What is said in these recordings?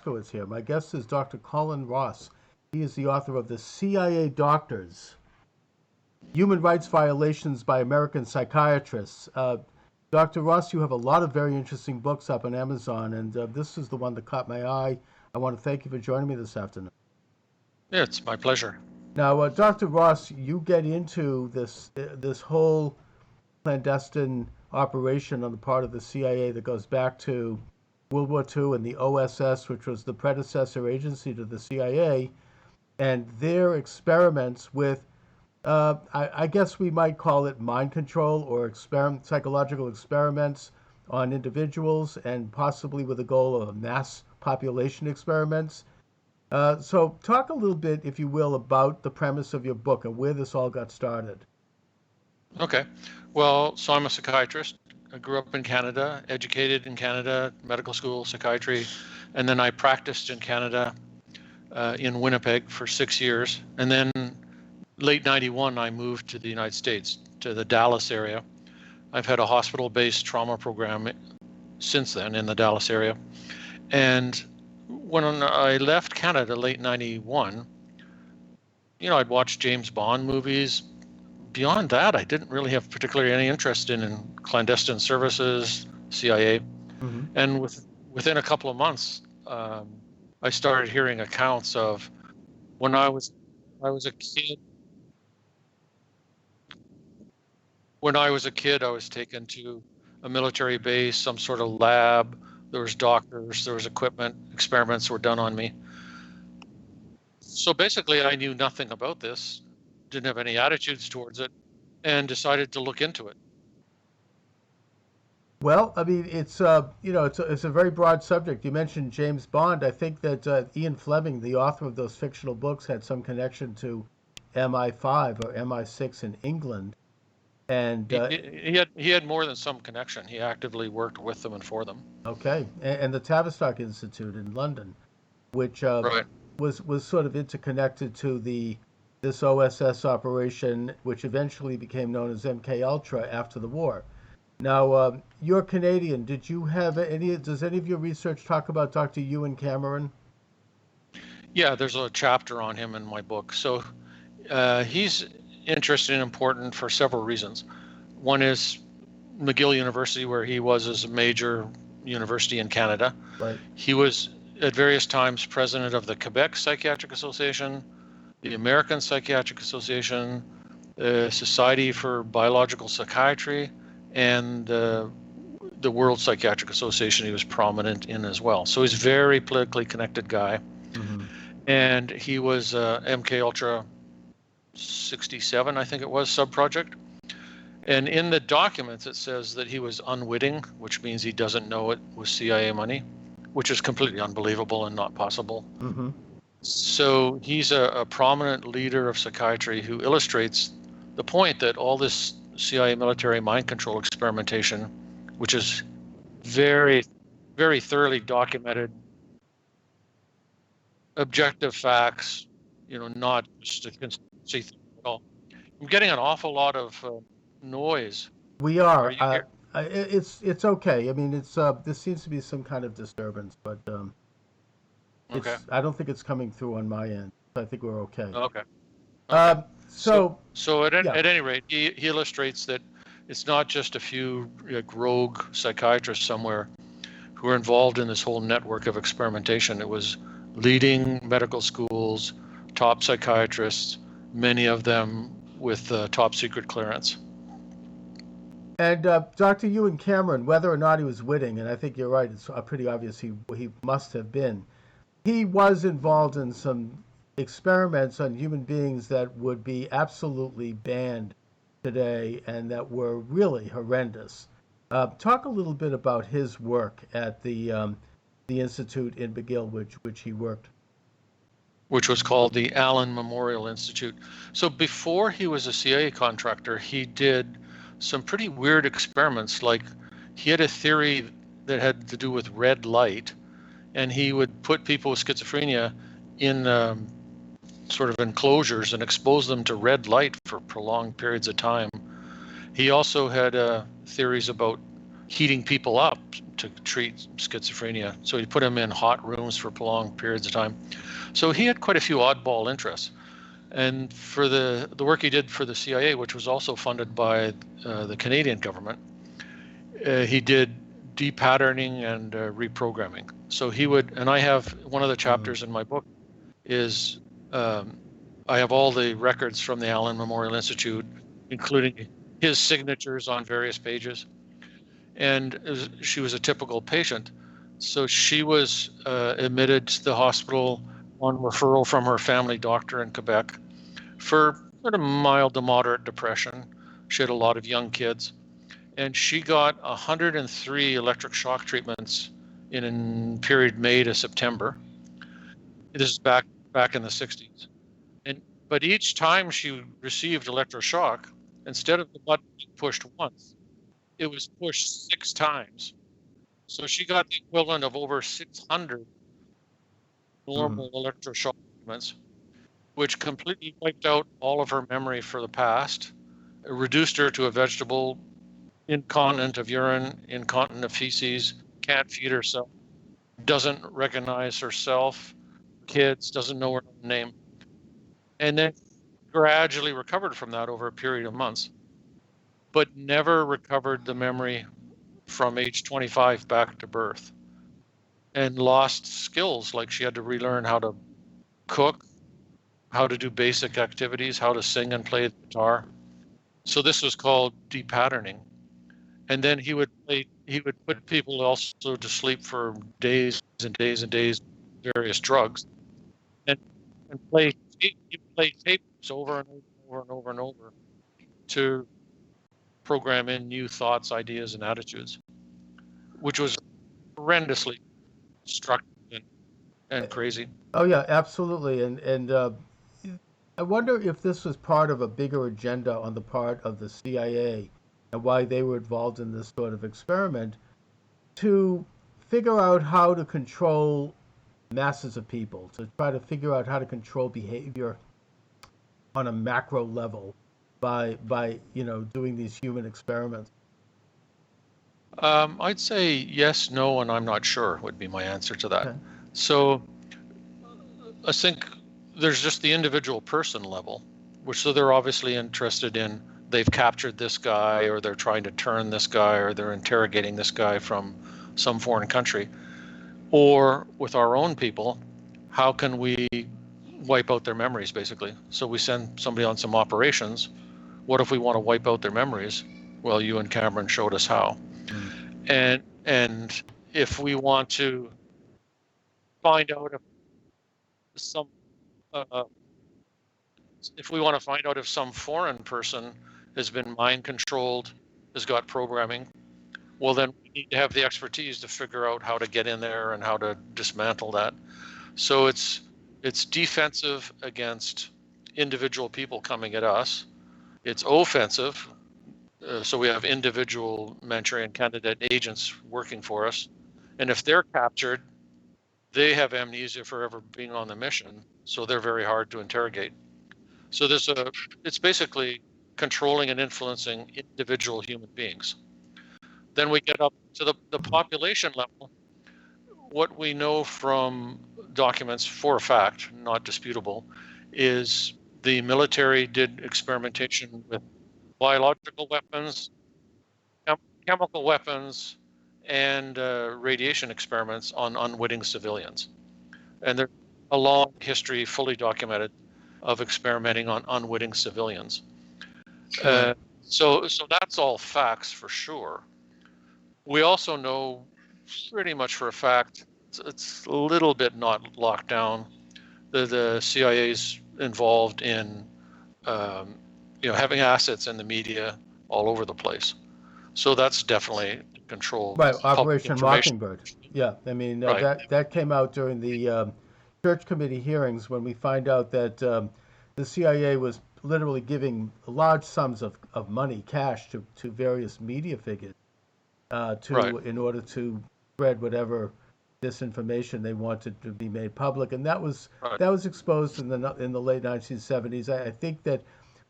Moscowitz here. My guest is Dr. Colin Ross. He is the author of The CIA Doctors, Human Rights Violations by American Psychiatrists. Dr. Ross, you have a lot of very interesting books up on Amazon, and this is the one that caught my eye. I want to thank you for joining me this afternoon. Yeah, it's my pleasure. Now, Dr. Ross, you get into this whole clandestine operation on the part of the CIA that goes back to World War II and the OSS, which was the predecessor agency to the CIA, and their experiments with, I guess we might call it mind control or psychological experiments on individuals, and possibly with the goal of mass population experiments. So talk a little bit, if you will, about the premise of your book and where this all got started. Okay. Well, so I'm a psychiatrist. I grew up in Canada, educated in Canada, medical school, psychiatry, and then I practiced in Canada in Winnipeg for 6 years. And then late 91, I moved to the United States, to the Dallas area. I've had a hospital-based trauma program since then in the Dallas area. And when I left Canada late 91, I'd watched James Bond movies. Beyond that, I didn't really have particularly any interest in clandestine services, CIA. Mm-hmm. And within a couple of months, I started hearing accounts of when I was a kid. When I was a kid, I was taken to a military base, some sort of lab. There was doctors, there was equipment, experiments were done on me. So basically, I knew nothing about this, didn't have any attitudes towards it, and decided to look into it. Well, I mean, it's it's a very broad subject. You mentioned James Bond. I think that Ian Fleming, the author of those fictional books, had some connection to MI5 or MI6 in England. And he had more than some connection. He actively worked with them and for them. Okay, and the Tavistock Institute in London, which Right. was sort of interconnected to this OSS operation, which eventually became known as MK Ultra after the war. Now, you're Canadian. Did you have does any of your research talk about Dr. Ewan Cameron? Yeah, there's a chapter on him in my book. So he's interesting and important for several reasons. One is McGill University, where he was as a major university in Canada. Right. He was at various times president of the Quebec Psychiatric Association, the American Psychiatric Association, the Society for Biological Psychiatry, and the World Psychiatric Association he was prominent in as well. So he's a very politically connected guy. Mm-hmm. And he was MK Ultra 67, I think it was, sub-project. And in the documents, it says that he was unwitting, which means he doesn't know it was CIA money, which is completely unbelievable and not possible. Mm-hmm. So he's a prominent leader of psychiatry who illustrates the point that all this CIA military mind control experimentation, which is very, very thoroughly documented, objective facts, not just a conspiracy theory at all. I'm getting an awful lot of noise. We are. Are you here? It's okay. I mean, this seems to be some kind of disturbance, but Okay. I don't think it's coming through on my end. I think we're okay. Okay. So at any rate, he illustrates that it's not just a few rogue psychiatrists somewhere who are involved in this whole network of experimentation. It was leading medical schools, top psychiatrists, many of them with top secret clearance. And Dr. Ewan Cameron, whether or not he was witting, and I think you're right, it's pretty obvious he must have been. He was involved in some experiments on human beings that would be absolutely banned today and that were really horrendous. Talk a little bit about his work at the institute in McGill, which he worked. Which was called the Allen Memorial Institute. So before he was a CIA contractor, he did some pretty weird experiments. Like he had a theory that had to do with red light, and he would put people with schizophrenia in sort of enclosures and expose them to red light for prolonged periods of time. He also had theories about heating people up to treat schizophrenia. So he put him in hot rooms for prolonged periods of time. So he had quite a few oddball interests. And for the work he did for the CIA, which was also funded by the Canadian government, he did depatterning and reprogramming. So he would, and I have one of the chapters in my book is I have all the records from the Allen Memorial Institute, including his signatures on various pages. And she was a typical patient. So she was admitted to the hospital on referral from her family doctor in Quebec for sort of mild to moderate depression. She had a lot of young kids. And she got 103 electric shock treatments in a period May to September. This is back in the 60s. But each time she received electroshock, instead of the button being pushed once, it was pushed 6 times. So she got the equivalent of over 600 normal electroshock treatments, which completely wiped out all of her memory for the past, reduced her to a vegetable, incontinent of urine, incontinent of feces, can't feed herself, doesn't recognize herself, kids, doesn't know her own name. And then gradually recovered from that over a period of months, but never recovered the memory from age 25 back to birth, and lost skills like she had to relearn how to cook, how to do basic activities, how to sing and play the guitar. So this was called depatterning. And then he would put people also to sleep for days and days and days, various drugs, and play tapes over and over and over and over to program in new thoughts, ideas, and attitudes, which was horrendously destructive and crazy. Oh yeah, absolutely. And I wonder if this was part of a bigger agenda on the part of the CIA and why they were involved in this sort of experiment to figure out how to control masses of people, to try to figure out how to control behavior on a macro level by doing these human experiments. I'd say yes, no, and I'm not sure would be my answer to that. Okay. So I think there's just the individual person level, so they're obviously interested in, they've captured this guy, or they're trying to turn this guy, or they're interrogating this guy from some foreign country. Or with our own people, how can we wipe out their memories, basically? So we send somebody on some operations. What if we want to wipe out their memories? Well, you and Cameron showed us how. And if we want to find out if some foreign person has been mind controlled, has got programming, well, then we need to have the expertise to figure out how to get in there and how to dismantle that. So it's defensive against individual people coming at us. It's offensive. So we have individual Manchurian candidate agents working for us. And if they're captured, they have amnesia for ever being on the mission. So they're very hard to interrogate. So it's basically controlling and influencing individual human beings. Then we get up to the population level. What we know from documents, for a fact, not disputable, is the military did experimentation with biological weapons, chemical weapons, and radiation experiments on unwitting civilians. And there's a long history, fully documented, of experimenting on unwitting civilians. Sure. So that's all facts for sure. We also know pretty much for a fact, it's a little bit not locked down, the CIA's involved in having assets in the media all over the place. So that's definitely controlled. Right, Operation Mockingbird. Yeah, I mean, right. that came out during the Church Committee hearings when we find out that the CIA was literally giving large sums of money, cash, to various media figures in order to spread whatever disinformation they wanted to be made public, and that was exposed in the late 1970s. I think that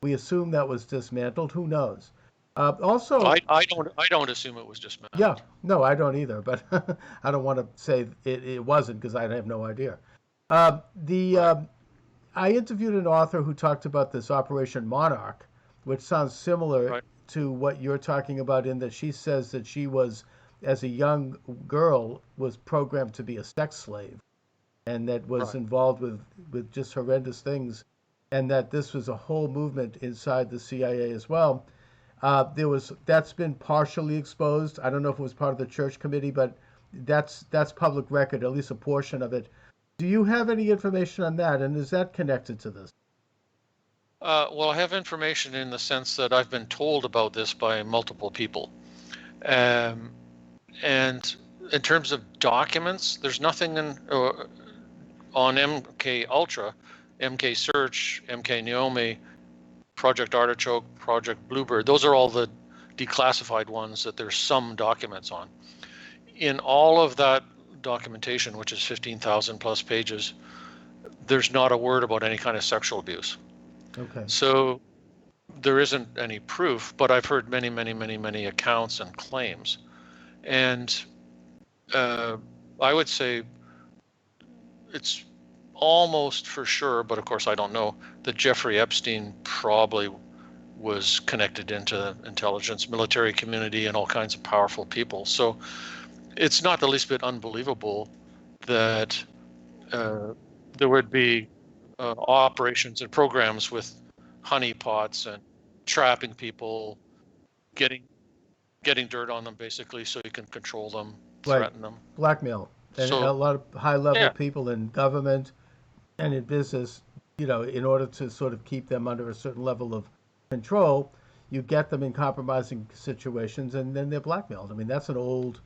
we assume that was dismantled. Who knows? Also, I don't assume it was yeah, dismantled. no, I don't either, but I don't want to say it wasn't because I have no idea. The Right. I interviewed an author who talked about this Operation Monarch, which sounds similar Right. to what you're talking about in that she says that she was, as a young girl, was programmed to be a sex slave and that was Right. involved with just horrendous things, and that this was a whole movement inside the CIA as well. That's been partially exposed. I don't know if it was part of the church committee, but that's public record, at least a portion of it. Do you have any information on that, and is that connected to this? Well, I have information in the sense that I've been told about this by multiple people. Um, and in terms of documents, there's nothing on MK Ultra, MK Search, MK Naomi, Project Artichoke, Project Bluebird. Those are all the declassified ones that there's some documents on. In all of that documentation, which is 15,000 plus pages, there's not a word about any kind of sexual abuse. Okay. So there isn't any proof, but I've heard many, many, many, many accounts and claims. And I would say it's almost for sure, but of course I don't know, that Jeffrey Epstein probably was connected into intelligence, military community, and all kinds of powerful people. So it's not the least bit unbelievable that there would be operations and programs with honeypots and trapping people, getting dirt on them basically, so you can control them, Right. threaten them. Blackmail. And So a lot of high level yeah, people in government and in business, in order to sort of keep them under a certain level of control, you get them in compromising situations and then they're blackmailed. I mean, that's an old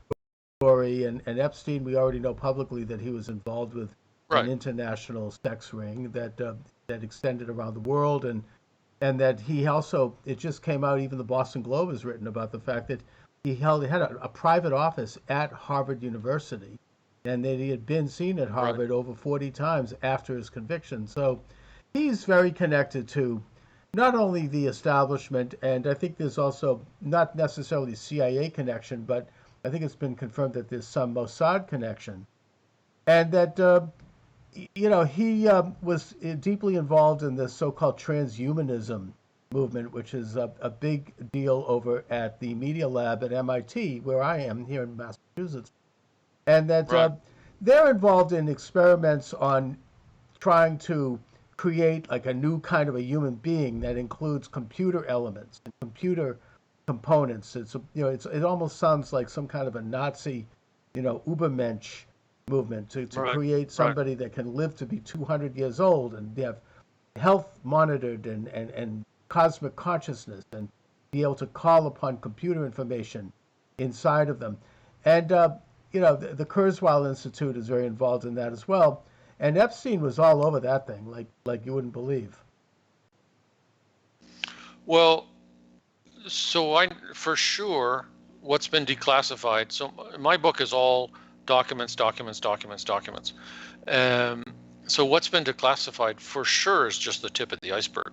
story. And Epstein, we already know publicly that he was involved with an right, international sex ring that extended around the world. And that he also, it just came out, even the Boston Globe has written about the fact that had a private office at Harvard University and that he had been seen at right. Harvard over 40 times after his conviction. So he's very connected to not only the establishment, and I think there's also not necessarily CIA connection, but I think it's been confirmed that there's some Mossad connection, and that he was deeply involved in the so-called transhumanism movement, which is a big deal over at the Media Lab at MIT, where I am here in Massachusetts, and that Right. they're involved in experiments on trying to create like a new kind of a human being that includes computer elements and computer components. It almost sounds like some kind of a Nazi, Ubermensch movement to Right. create Right. somebody that can live to be 200 years old and have health monitored and cosmic consciousness and be able to call upon computer information inside of them. And, the Kurzweil Institute is very involved in that as well. And Epstein was all over that thing, like you wouldn't believe. Well, so I for sure what's been declassified. So my book is all documents, documents, documents, documents. Um, so what's been declassified for sure is just the tip of the iceberg.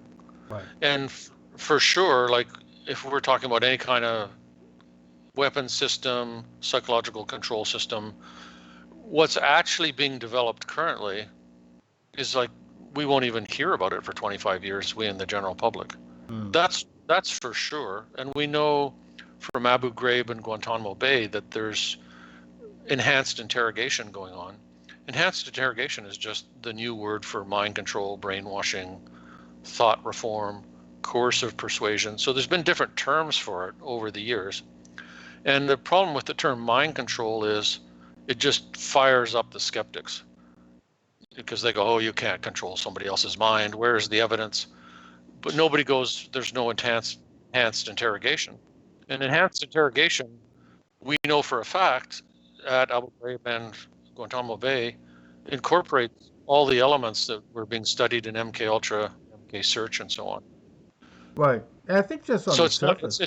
Right. And for sure, like if we're talking about any kind of weapon system, psychological control system, what's actually being developed currently is like we won't even hear about it for 25 years, we in the general public. Mm. That's for sure. And we know from Abu Ghraib and Guantanamo Bay that there's enhanced interrogation going on. Enhanced interrogation is just the new word for mind control, brainwashing, thought reform, coercive persuasion. So there's been different terms for it over the years. And the problem with the term mind control is it just fires up the skeptics because they go, oh, you can't control somebody else's mind. Where's the evidence? But nobody goes, there's no enhanced interrogation. And enhanced interrogation, we know for a fact at Abu Ghraib and Guantanamo Bay, incorporates all the elements that were being studied in MK Ultra, MK Search, and so on. Right. And I think just on So the it's not surface.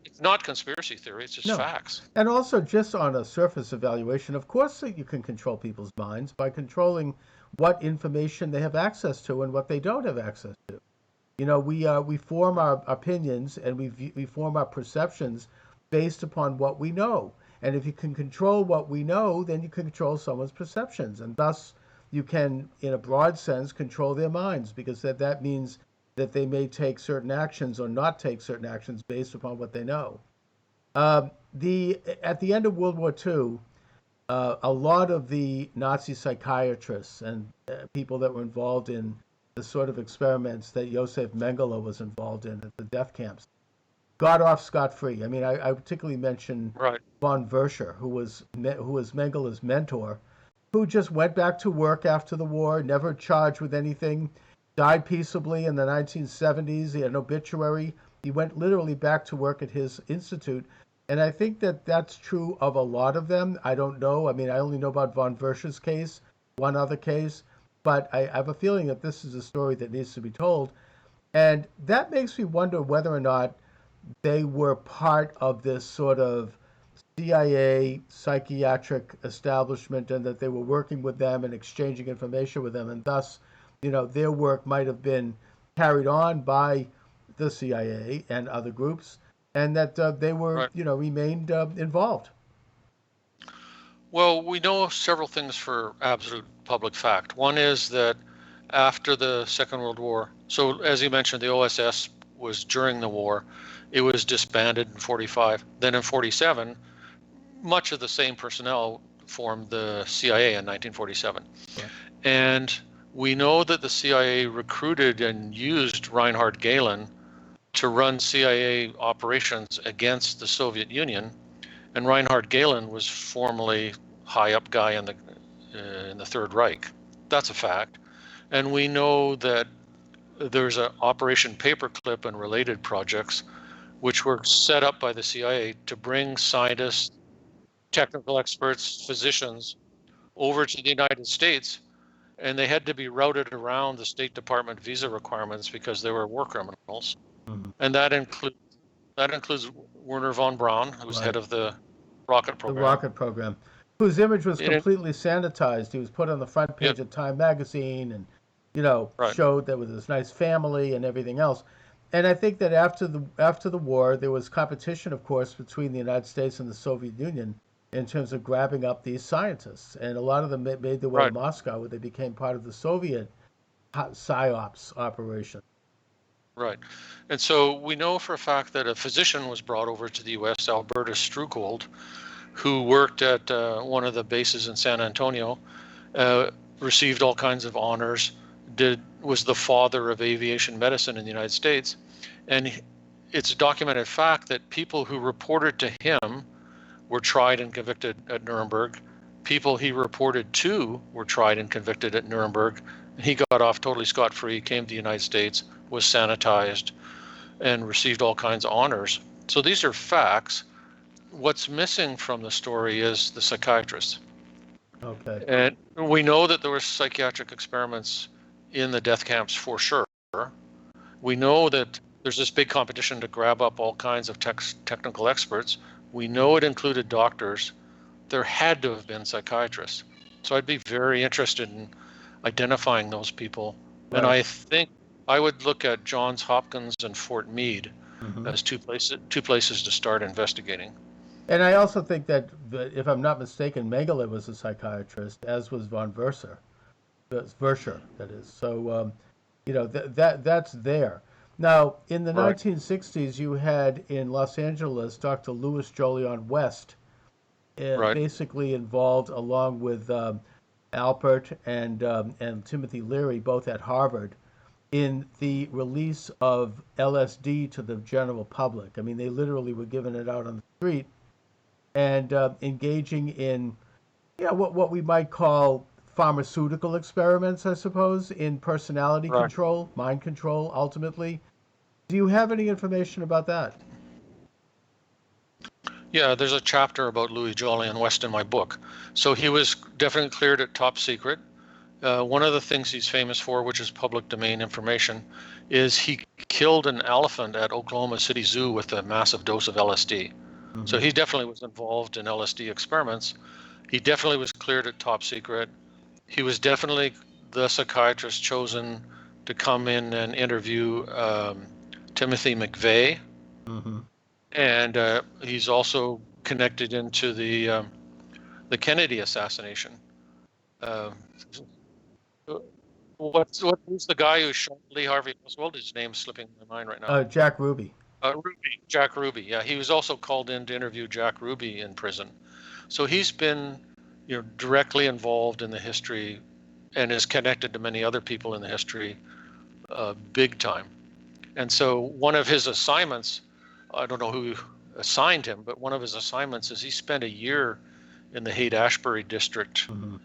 it's not conspiracy theory. It's just No. facts. And also just on a surface evaluation, of course that you can control people's minds by controlling what information they have access to and what they don't have access to. We form our opinions and we form our perceptions based upon what we know. And if you can control what we know, then you can control someone's perceptions, and thus you can, in a broad sense, control their minds, because that means that they may take certain actions or not take certain actions based upon what they know. The At the end of World War II, a lot of the Nazi psychiatrists and people that were involved in the sort of experiments that Josef Mengele was involved in at the death camps got off scot-free. I mean, I particularly mention Right. von Verscher, who was Mengele's mentor, who just went back to work after the war, never charged with anything, died peaceably in the 1970s. He had an obituary. He went literally back to work at his institute. And I think that that's true of a lot of them. I don't know. I mean, I only know about von Verscher's case, one other case, but I have a feeling that this is a story that needs to be told. And that makes me wonder whether or not they were part of this sort of CIA psychiatric establishment, and that they were working with them and exchanging information with them, and thus, their work might have been carried on by the CIA and other groups, and that they were, Right. remained involved. Well, we know several things for absolute public fact. One is that after the Second World War, so as you mentioned, the OSS was during the war. It was disbanded in 45. Then in 47, much of the same personnel formed the CIA in 1947. Right. And we know that the CIA recruited and used Reinhard Gehlen to run CIA operations against the Soviet Union. And Reinhard Gehlen was formerly high up guy in the Third Reich. That's a fact. And we know that there's an Operation Paperclip and related projects which were set up by the CIA to bring scientists, technical experts, physicians over to the United States, and they had to be routed around the State Department visa requirements because they were war criminals. Mhm. And that includes Werner von Braun, who was Right. head of the rocket The program. rocket program, whose image was And completely sanitized. He was put on the front yeah, page of Time magazine, and right, showed that with his nice family and everything else. And I think that after the war, there was competition, of course, between the United States and the Soviet Union in terms of grabbing up these scientists, and a lot of them made their way to right, Moscow, where they became part of the Soviet psyops operation. right. And so we know for a fact that a physician was brought over to the U.S., Alberta Strucold, who worked at one of the bases in San Antonio, uh, received all kinds of honors, was the father of aviation medicine in the United States. And it's a documented fact that people who reported to him were tried and convicted at Nuremberg. People he reported to were tried and convicted at Nuremberg. He got off totally scot-free, came to the United States, was sanitized, and received all kinds of honors. So these are facts. What's missing from the story is the psychiatrist. Okay. And we know that there were psychiatric experiments in the death camps for sure. We know that there's this big competition to grab up all kinds of technical experts. We know it included doctors. There had to have been psychiatrists. So I'd be very interested in identifying those people. And Right. I think I would look at Johns Hopkins and Fort Meade Hmm. as two places to start investigating. And I also think that, if I'm not mistaken, Mengele was a psychiatrist, as was von Verscher, that is. So, that's there. Now, in the Right. 1960s, you had in Los Angeles Dr. Louis Jolion West, Right. basically involved along with Alpert and Timothy Leary, both at Harvard, in the release of LSD to the general public. I mean, they literally were giving it out on the street, and engaging in, what we might call pharmaceutical experiments, I suppose, in personality Right. control, mind control, ultimately. Do you have any information about that? Yeah, there's a chapter about Louis Jolyon West in my book. So he was definitely cleared at top secret. One of the things he's famous for, which is public domain information, is he killed an elephant at Oklahoma City Zoo with a massive dose of LSD. So Hmm. he definitely was involved in LSD experiments. He definitely was cleared at top secret. He was definitely the psychiatrist chosen to come in and interview Timothy McVeigh, Mm-hmm. and he's also connected into the Kennedy assassination. Uh, who's the guy who shot Lee Harvey Oswald? His name's slipping my mind right now. Jack Ruby. Jack Ruby. Yeah, he was also called in to interview Jack Ruby in prison. So he's been, directly involved in the history, and is connected to many other people in the history, big time. And so one of his assignments, I don't know who assigned him, but one of his assignments is he spent a year in the Haight-Ashbury district Mm-hmm.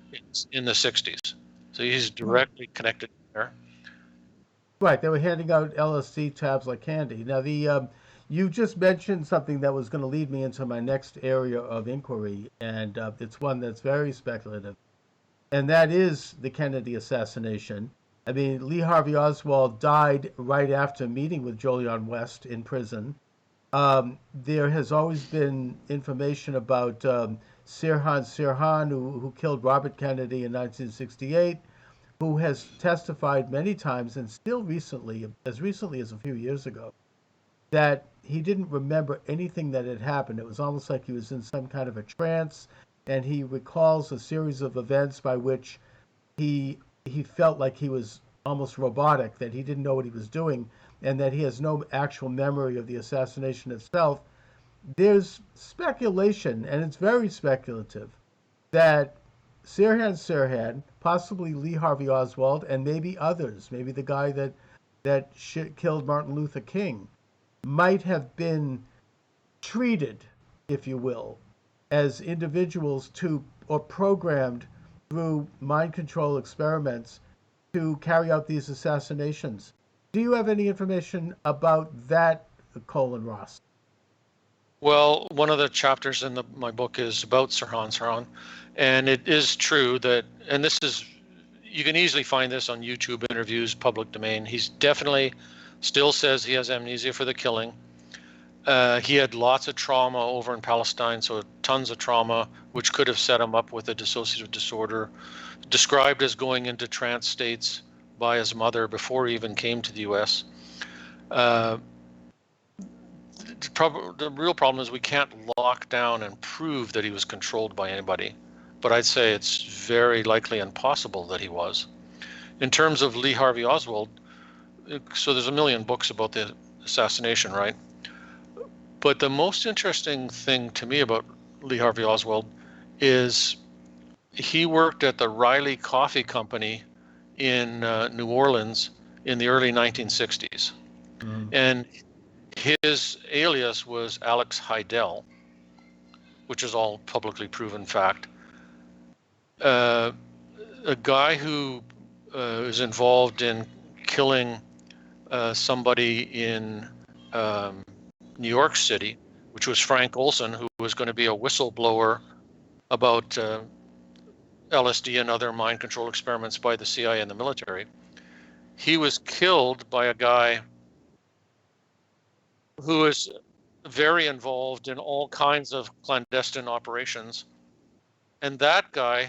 in the 60s. So he's directly connected there. Right, they were handing out LSD tabs like candy. Now, you just mentioned something that was going to lead me into my next area of inquiry, and it's one that's very speculative, and that is the Kennedy assassination. I mean, Lee Harvey Oswald died right after meeting with Jolyon West in prison. There has always been information about Sirhan, who killed Robert Kennedy in 1968, who has testified many times and still recently, as recently as a few years ago, that he didn't remember anything that had happened. It was almost like he was in some kind of a trance, and he recalls a series of events by which he he felt like he was almost robotic, that he didn't know what he was doing, and that he has no actual memory of the assassination itself. There's speculation, and it's very speculative, that Sirhan, possibly Lee Harvey Oswald, and maybe others, maybe the guy that killed Martin Luther King, might have been treated, if you will, as individuals to, or programmed through mind control experiments to carry out these assassinations. Do you have any information about that, Colin Ross? Well, one of the chapters in my book is about Sirhan, and it is true that, and you can easily find this on YouTube interviews, public domain. He's definitely still says he has amnesia for the killing. He had lots of trauma over in Palestine, so tons of trauma, which could have set him up with a dissociative disorder, described as going into trance states by his mother before he even came to the U.S. The real problem is we can't lock down and prove that he was controlled by anybody, but I'd say it's very likely and possible that he was. In terms of Lee Harvey Oswald, so there's a million books about the assassination, right? But the most interesting thing to me about Lee Harvey Oswald is he worked at the Riley Coffee Company in New Orleans in the early 1960s. Mm. And his alias was Alex Heidel, which is all publicly proven fact. A guy who is involved in killing somebody in New York City, which was Frank Olson, who was going to be a whistleblower about LSD and other mind control experiments by the CIA and the military. He was killed by a guy who is very involved in all kinds of clandestine operations. And that guy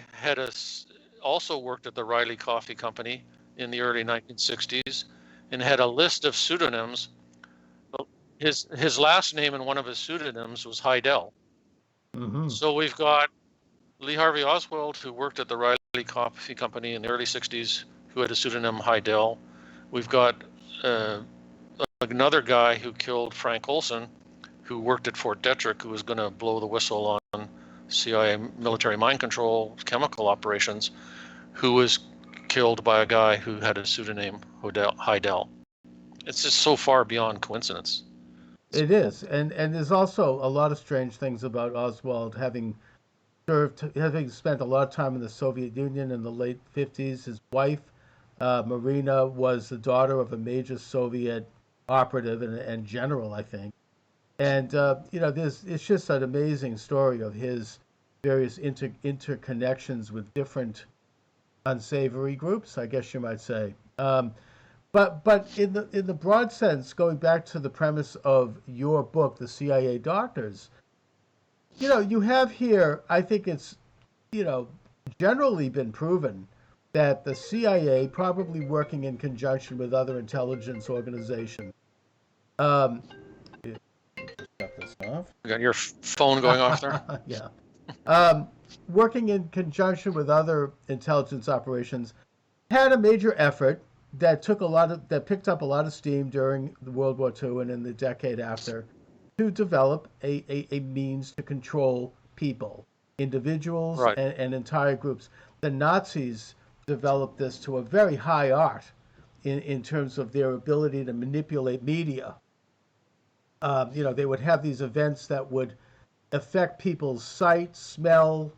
also worked at the Riley Coffee Company in the early 1960s and had a list of pseudonyms. His last name in one of his pseudonyms was Heidel. Mm-hmm. So we've got Lee Harvey Oswald, who worked at the Riley Coffee Company in the early 60s, who had a pseudonym Heidel. We've got another guy who killed Frank Olson, who worked at Fort Detrick, who was going to blow the whistle on CIA military mind control chemical operations, who was killed by a guy who had a pseudonym Heidel. It's just so far beyond coincidence. It is, and there's also a lot of strange things about Oswald having spent a lot of time in the Soviet Union in the late 50s. His wife, Marina, was the daughter of a major Soviet operative and general, I think. And it's just an amazing story of his various interconnections with different unsavory groups, I guess you might say. But in the broad sense, going back to the premise of your book, The CIA Doctors, you have here, I think it's, generally been proven that the CIA, probably working in conjunction with other intelligence organizations, um, shut this off. You got your phone going off there? Yeah. Um, Working in conjunction with other intelligence operations, had a major effort that picked up a lot of steam during the World War II and in the decade after to develop a means to control people, individuals, Right. and entire groups. The Nazis developed this to a very high art in terms of their ability to manipulate media. They would have these events that would affect people's sight, smell,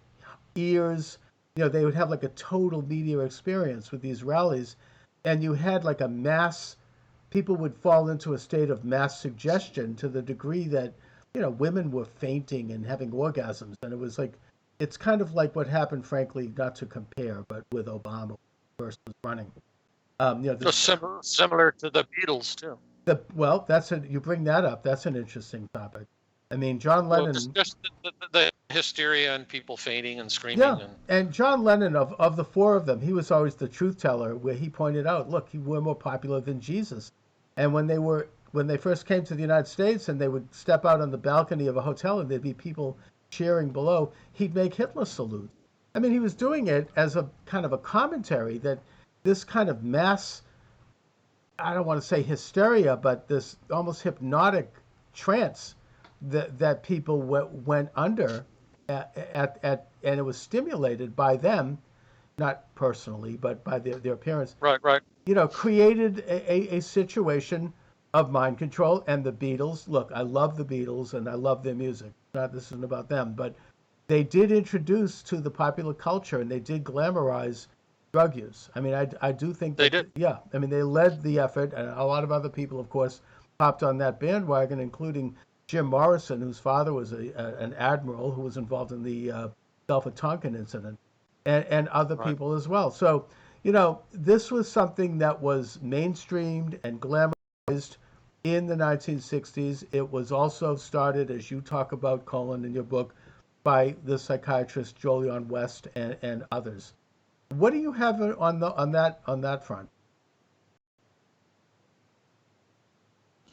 ears. They would have like a total media experience with these rallies. And you had like a mass, people would fall into a state of mass suggestion to the degree that, women were fainting and having orgasms. And it was like, it's kind of like what happened, frankly, not to compare, but with Obama when he first was running. So similar to the Beatles too. Well, you bring that up. That's an interesting topic. I mean, John Well, just, Lennon. just the hysteria and people fainting and screaming Yeah, and and John Lennon, of the four of them, he was always the truth teller, where he pointed out, look, we're more popular than Jesus. And when they first came to the United States, and they would step out on the balcony of a hotel, and there'd be people cheering below, he'd make Hitler salute. I mean, he was doing it as a kind of a commentary that this kind of mass, I don't want to say hysteria, but this almost hypnotic trance that people went under and it was stimulated by them, not personally, but by their appearance, right. created a situation of mind control. And the Beatles, look, I love the Beatles and I love their music. This isn't about them, but they did introduce to the popular culture and they did glamorize drug use. I mean, I do think They that, did. yeah, I mean, they led the effort, and a lot of other people, of course, hopped on that bandwagon, including Jim Morrison, whose father was an admiral who was involved in the Gulf of Tonkin incident, and other Right. people as well. So, this was something that was mainstreamed and glamorized in the 1960s. It was also started, as you talk about, Colin, in your book, by the psychiatrist Jolyon West and others. What do you have on that front?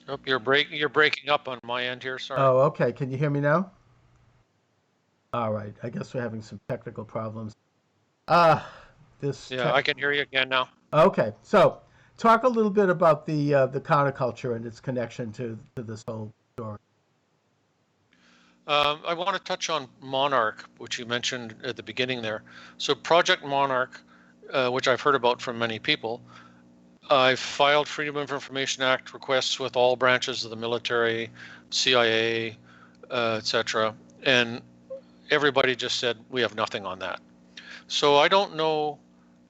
Oh, you're breaking up on my end here. Sorry. Oh, okay. Can you hear me now? All right. I guess we're having some technical problems. Ah, this. Yeah, I can hear you again now. Okay. So, talk a little bit about the counterculture and its connection to this whole story. I want to touch on Monarch, which you mentioned at the beginning there. So Project Monarch, which I've heard about from many people, I filed Freedom of Information Act requests with all branches of the military, CIA, etc., and everybody just said we have nothing on that. So I don't know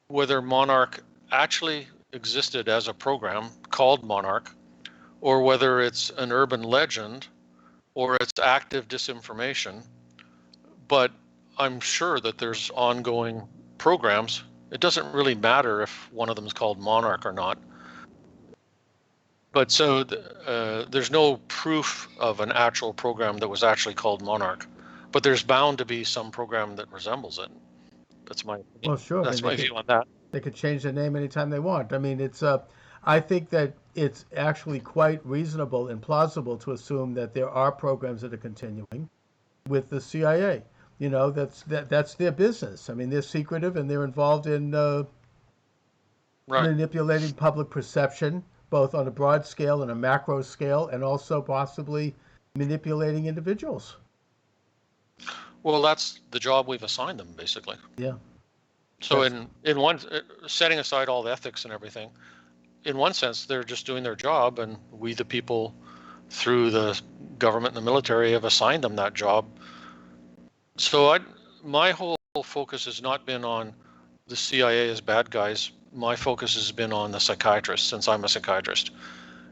whether Monarch actually existed as a program called Monarch, or whether it's an urban legend, or it's active disinformation. But I'm sure that there's ongoing programs. It doesn't really matter if one of them is called Monarch or not. But so there's no proof of an actual program that was actually called Monarch. But there's bound to be some program that resembles it. That's my opinion. Well, sure. That's my view on that. They could change their name anytime they want. I mean, I think that it's actually quite reasonable and plausible to assume that there are programs that are continuing with the CIA. That's their business. I mean, they're secretive and they're involved in Right. manipulating public perception, both on a broad scale and a macro scale, and also possibly manipulating individuals. Well, that's the job we've assigned them, basically. Yeah. So in one, setting aside all the ethics and everything, in one sense, they're just doing their job, and we, the people, through the government and the military, have assigned them that job. So my whole focus has not been on the CIA as bad guys. My focus has been on the psychiatrists, since I'm a psychiatrist,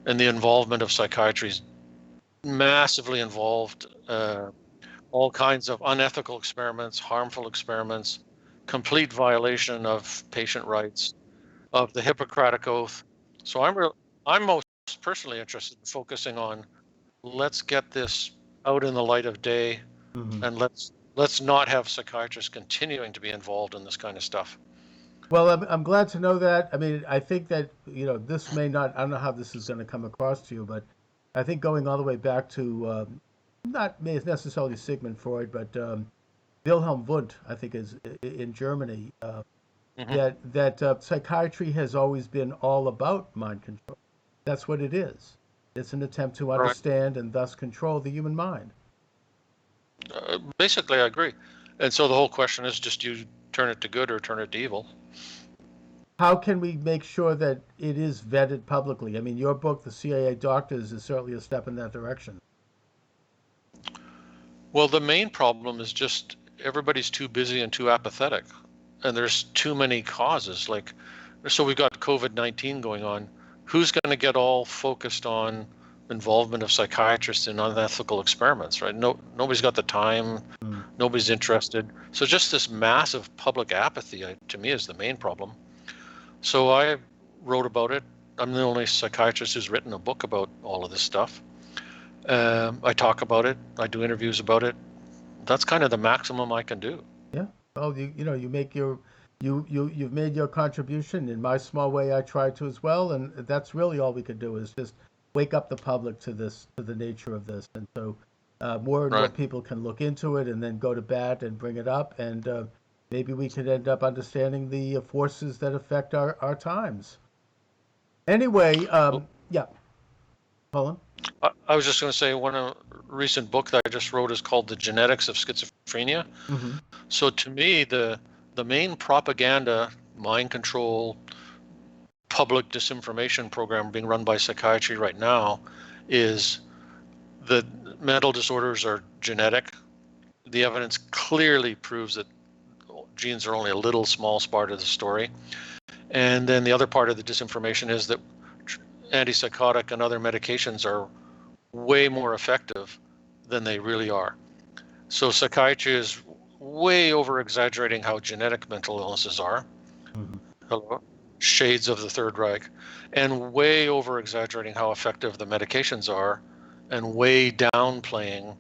and the involvement of psychiatry is massively involved. All kinds of unethical experiments, harmful experiments, complete violation of patient rights, of the Hippocratic Oath. So I'm most personally interested in focusing on, let's get this out in the light of day, Mm-hmm. and let's not have psychiatrists continuing to be involved in this kind of stuff. Well, I'm glad to know that. I mean, I think that, this may not, I don't know how this is going to come across to you, but I think going all the way back to, not necessarily Sigmund Freud, but Wilhelm Wundt, I think is in Germany, Hmm. that psychiatry has always been all about mind control. That's what it is. It's an attempt to Right. understand and thus control the human mind. Basically, I agree. And so the whole question is just you turn it to good or turn it to evil. How can we make sure that it is vetted publicly? I mean, your book, The CIA Doctors, is certainly a step in that direction. Well, the main problem is just everybody's too busy and too apathetic, and there's too many causes. Like, so we've got COVID-19 going on. Who's going to get all focused on involvement of psychiatrists in unethical experiments, right? No, nobody's got the time. Mm. Nobody's interested. So just this massive public apathy, to me, is the main problem. So I wrote about it. I'm the only psychiatrist who's written a book about all of this stuff. I talk about it. I do interviews about it. That's kind of the maximum I can do. Yeah. Well, you make you've made your contribution. In my small way, I try to as well, and that's really all we could do is just wake up the public to the nature of this, and so more and more Right. people can look into it and then go to bat and bring it up, and maybe we could end up understanding the forces that affect our times. Anyway, Well, yeah, Colin. I was just going to say one recent book that I just wrote is called The Genetics of Schizophrenia. Hmm. So to me, the main propaganda, mind control, public disinformation program being run by psychiatry right now is that mental disorders are genetic. The evidence clearly proves that genes are only a little small part of the story. And then the other part of the disinformation is that antipsychotic and other medications are way more effective than they really are. So psychiatry is way over exaggerating how genetic mental illnesses are. Hmm. Hello? Shades of the Third Reich, and way over exaggerating how effective the medications are, and way downplaying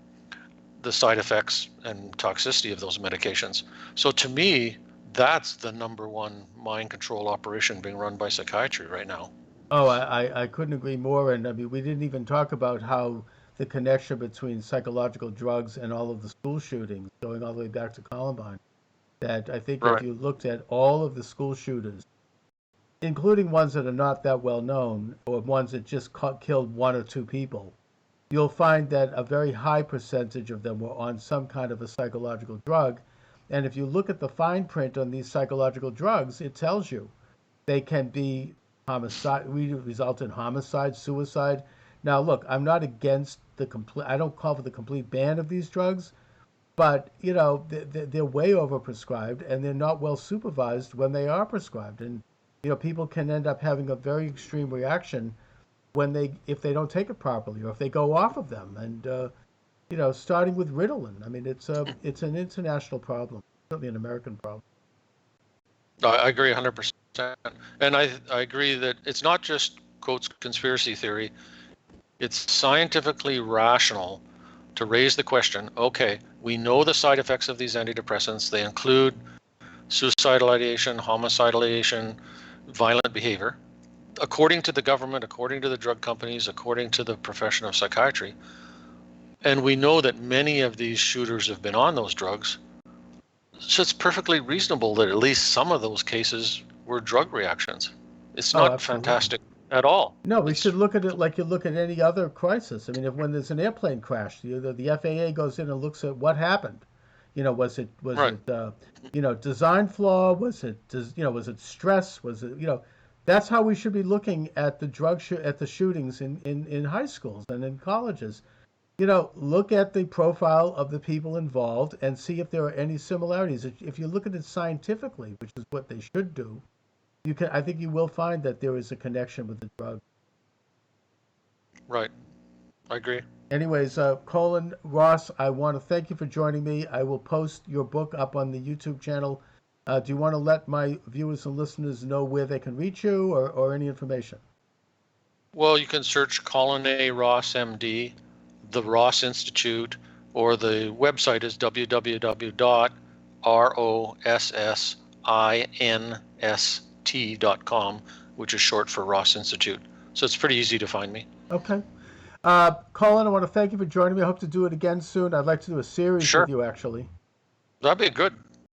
the side effects and toxicity of those medications. So to me, that's the number one mind control operation being run by psychiatry right now. Oh, I couldn't agree more. And I mean, we didn't even talk about how the connection between psychological drugs and all of the school shootings, going all the way back to Columbine, that I think if Right. you looked at all of the school shooters, including ones that are not that well known or ones that just killed one or two people, you'll find that a very high percentage of them were on some kind of a psychological drug. And if you look at the fine print on these psychological drugs, it tells you they can be homicide, result in homicide, suicide. Now, look, I'm not against the complete. I don't call for the complete ban of these drugs, but they're way overprescribed and they're not well supervised when they are prescribed, and people can end up having a very extreme reaction when if they don't take it properly or if they go off of them, and starting with Ritalin. I mean, it's an international problem, certainly an American problem. I agree 100%. And I agree that it's not just, quotes, conspiracy theory. It's scientifically rational to raise the question, okay, we know the side effects of these antidepressants. They include suicidal ideation, homicidal ideation, violent behavior. According to the government, according to the drug companies, according to the profession of psychiatry. And we know that many of these shooters have been on those drugs. So it's perfectly reasonable that at least some of those cases were drug reactions. It's Oh, not absolutely. fantastic at all. No, we It's should look at it like you look at any other crisis. I mean, if when there's an airplane crash, the FAA goes in and looks at what happened. Was it right. design flaw? Was it stress? Was it That's how we should be looking at at the shootings in high schools and in colleges. Look at the profile of the people involved and see if there are any similarities. If you look at it scientifically, which is what they should do, I think you will find that there is a connection with the drug. Right. I agree. Anyways, Colin Ross, I want to thank you for joining me. I will post your book up on the YouTube channel. Do you want to let my viewers and listeners know where they can reach you, or any information? Well, you can search Colin A. Ross, MD, the Ross Institute, or the website is www.rossrm.org. ROSSINST.com, which is short for Ross Institute. So it's pretty easy to find me. Okay. Colin, I want to thank you for joining me. I hope to do it again soon. I'd like to do a series with Sure. you, actually. That'd be good.